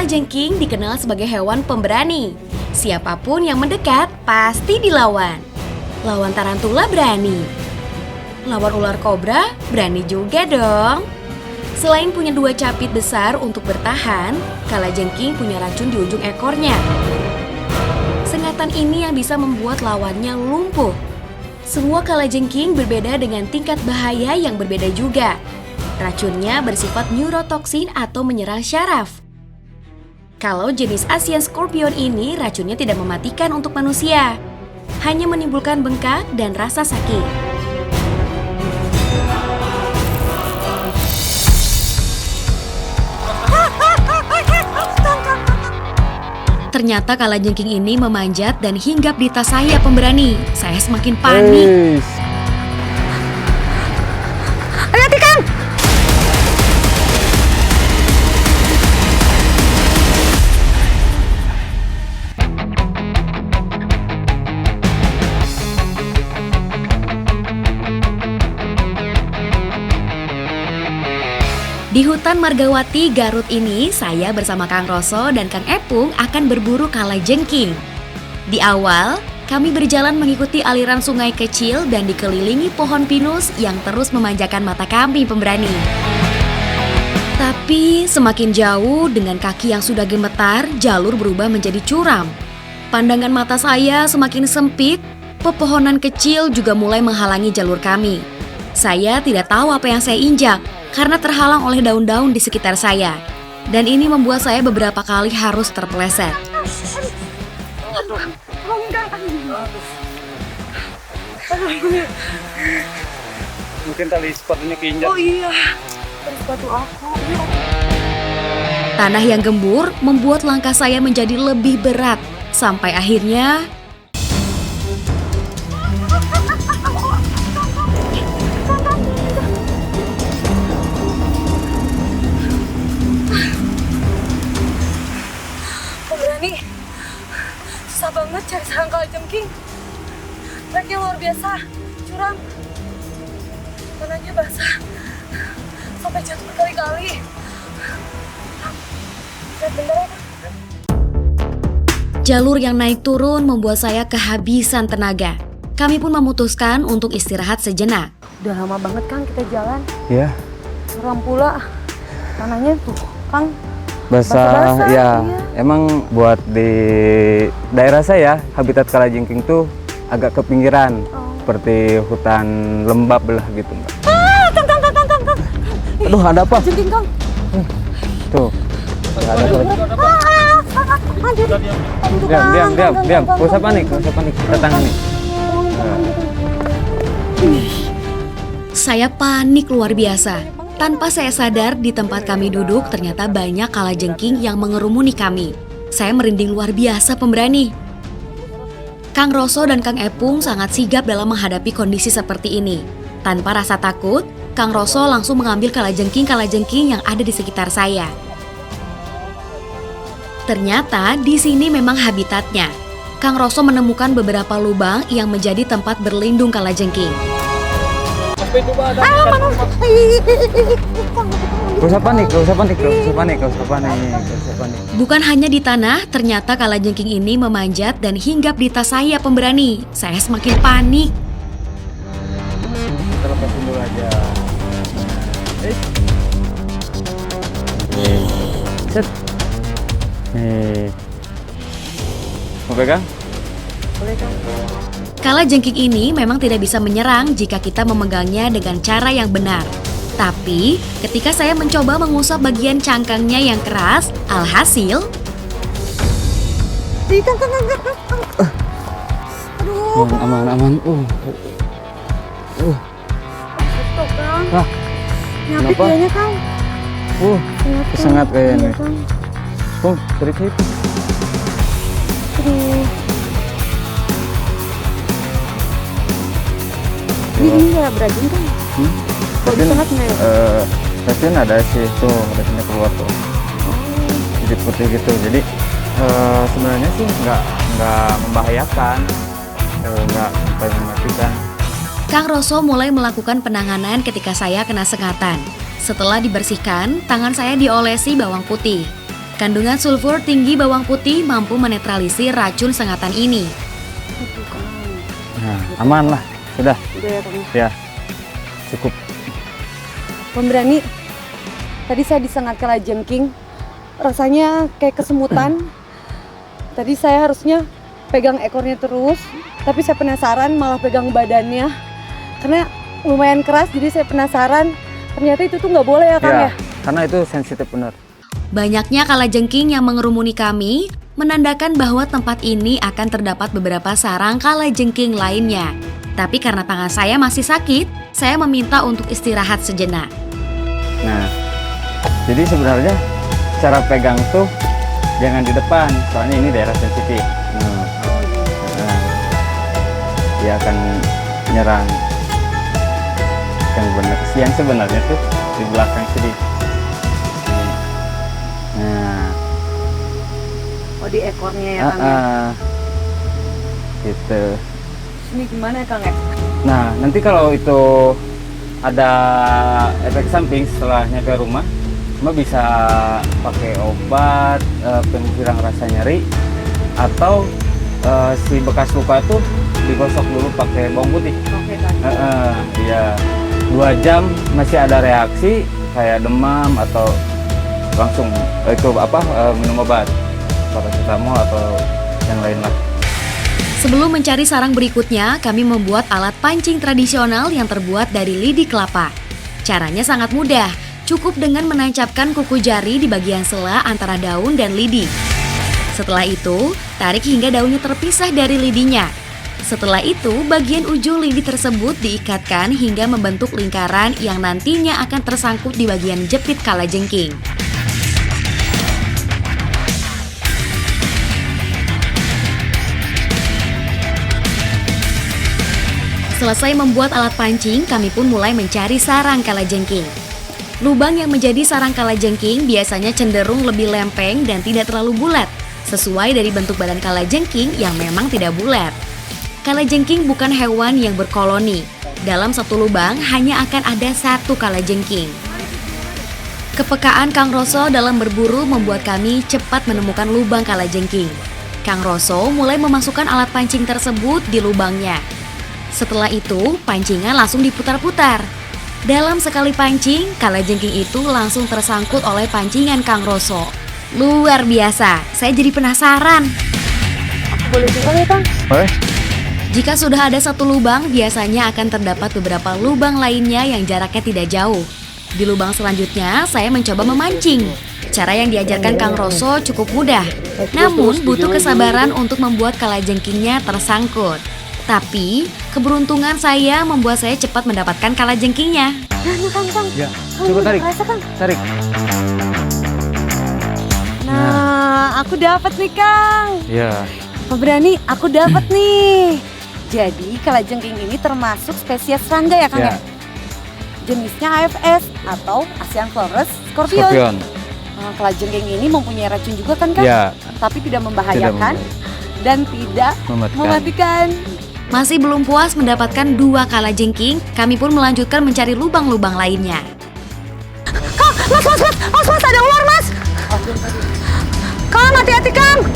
Kalajengking dikenal sebagai hewan pemberani. Siapapun yang mendekat pasti dilawan. Lawan tarantula berani. Lawan ular kobra berani juga dong. Selain punya 2 capit besar untuk bertahan, kalajengking punya racun di ujung ekornya. Sengatan ini yang bisa membuat lawannya lumpuh. Semua kalajengking berbeda dengan tingkat bahaya yang berbeda juga. Racunnya bersifat neurotoksin atau menyerang syaraf. Kalau jenis Asian Scorpion ini racunnya tidak mematikan untuk manusia, hanya menimbulkan bengkak dan rasa sakit. Ternyata kalajengking ini memanjat dan hinggap di tas saya pemberani. Saya semakin panik. Hati-hati, Kang! Di hutan Margawati, Garut ini, saya bersama Kang Roso dan Kang Epung akan berburu kalajengking. Di awal, kami berjalan mengikuti aliran sungai kecil dan dikelilingi pohon pinus yang terus memanjakan mata kami pemberani. Tapi semakin jauh dengan kaki yang sudah gemetar, jalur berubah menjadi curam. Pandangan mata saya semakin sempit, pepohonan kecil juga mulai menghalangi jalur kami. Saya tidak tahu apa yang saya injak, karena terhalang oleh daun-daun di sekitar saya. Dan ini membuat saya beberapa kali harus terpeleset. Mungkin tali sepatunya keinjak. Oh iya, tali sepatu aku. Tanah yang gembur membuat langkah saya menjadi lebih berat. Sampai akhirnya... Pemberani, susah banget cari sarang kalajengking. Treknya luar biasa, curam. Tanahnya basah, sampai jatuh berkali-kali. Lihat bener ya, Kang? Jalur yang naik turun membuat saya kehabisan tenaga. Kami pun memutuskan untuk istirahat sejenak. Udah lama banget, Kang, kita jalan. Iya. Curam pula. Tanahnya tuh, Kang. Basah, Basah-basah, ya. iya. Emang buat di daerah saya, habitat kalajengking tuh agak ke pinggiran. Seperti hutan lembab lah gitu, Mbak. Kang. Aduh, ada apa? Jengking, Kang. Tuh. Ada apa lagi? Anjir. Diam. Gak usah panik. Kita tangani. Saya panik luar biasa. Tanpa saya sadar, di tempat kami duduk ternyata banyak kalajengking yang mengerumuni kami. Saya merinding luar biasa pemberani. Kang Roso dan Kang Epung sangat sigap dalam menghadapi kondisi seperti ini. Tanpa rasa takut, Kang Roso langsung mengambil kalajengking yang ada di sekitar saya. Ternyata di sini memang habitatnya. Kang Roso menemukan beberapa lubang yang menjadi tempat berlindung kalajengking. Gak usah panik. Bukan hanya di tanah, ternyata kalajengking ini memanjat dan hinggap di tas saya pemberani. Saya semakin panik. Kita lepasin dulu aja. Set. Nih. Mau pegang? Boleh, Kang. Kalajengking ini memang tidak bisa menyerang jika kita memegangnya dengan cara yang benar. Tapi, ketika saya mencoba mengusap bagian cangkangnya yang keras, alhasil... Kang. Aduh. Aman. Tuh, Kang. Ah, Nyapit kenapa? kayaknya, Kang. Kesengat kayaknya. Iya, Kang. Oh, dari situ. Aduh. Ini nggak beracun, Kang? Kalau disengat nggak ya? Racun ada sih tuh, racunnya keluar tuh. Jadi putih gitu. Jadi sebenarnya sih nggak membahayakan, nggak sampai mematikan. Kang Roso mulai melakukan penanganan ketika saya kena sengatan. Setelah dibersihkan, tangan saya diolesi bawang putih. Kandungan sulfur tinggi bawang putih mampu menetralisir racun sengatan ini. Itu Kang. Nah, aman lah. Sudah. Udah ya Kang. Ya. Cukup. Pemberani, tadi saya disengat kalajengking. Rasanya kayak kesemutan. Tadi saya harusnya pegang ekornya terus, tapi saya penasaran malah pegang badannya. Karena lumayan keras, jadi saya penasaran. Ternyata itu tuh nggak boleh ya Kang ya? Karena itu sensitif benar. Banyaknya kalajengking yang mengerumuni kami menandakan bahwa tempat ini akan terdapat beberapa sarang kalajengking lainnya. Tapi karena tangan saya masih sakit, saya meminta untuk istirahat sejenak. Nah, jadi sebenarnya cara pegang tuh jangan di depan, soalnya ini daerah sensitif. Nah, dia akan menyerang. Yang sebenarnya tuh di belakang sini. Nah, Oh di ekornya ya Kang ya? gitu. Ini gimana ya Kang ya? Nah, nanti kalau itu ada efek samping setelah nyampe rumah, Mbak bisa pakai obat penghilang rasa nyeri atau si bekas luka itu digosok dulu pakai bawang putih. Oke Kang. Ya 2 jam masih ada reaksi kayak demam atau langsung minum obat paracetamol atau yang lain lah. Sebelum mencari sarang berikutnya, kami membuat alat pancing tradisional yang terbuat dari lidi kelapa. Caranya sangat mudah, cukup dengan menancapkan kuku jari di bagian sela antara daun dan lidi. Setelah itu, tarik hingga daunnya terpisah dari lidinya. Setelah itu, bagian ujung lidi tersebut diikatkan hingga membentuk lingkaran yang nantinya akan tersangkut di bagian jepit kalajengking. Selesai membuat alat pancing, kami pun mulai mencari sarang kalajengking. Lubang yang menjadi sarang kalajengking biasanya cenderung lebih lempeng dan tidak terlalu bulat, sesuai dari bentuk badan kalajengking yang memang tidak bulat. Kalajengking bukan hewan yang berkoloni. Dalam satu lubang hanya akan ada satu kalajengking. Kepekaan Kang Roso dalam berburu membuat kami cepat menemukan lubang kalajengking. Kang Roso mulai memasukkan alat pancing tersebut di lubangnya. Setelah itu, pancingan langsung diputar-putar. Dalam sekali pancing, kalajengking itu langsung tersangkut oleh pancingan Kang Roso. Luar biasa, saya jadi penasaran. Aku boleh juga ya Kang? Boleh? Jika sudah ada satu lubang, biasanya akan terdapat beberapa lubang lainnya yang jaraknya tidak jauh. Di lubang selanjutnya, saya mencoba memancing. Cara yang diajarkan Kang Roso cukup mudah, namun butuh kesabaran untuk membuat kalajengkingnya tersangkut. Tapi, keberuntungan saya membuat saya cepat mendapatkan kalajengkingnya. Kang. Ya, Kang, coba tarik. Rasa, Kang. Tarik. Nah, aku dapat nih Kang. Ya. Pemberani, aku dapat nih. Jadi kalajengking ini termasuk spesies serangga ya Kang ya? Jenisnya AFS atau Asian Forest Scorpion. Kalajengking ini mempunyai racun juga kan Kang? Ya. Tapi tidak membahayakan dan tidak mematikan. Masih belum puas mendapatkan 2 kalajengking, kami pun melanjutkan mencari lubang-lubang lainnya. Kang, mas, ada ular mas. Kang, hati-hati Kang.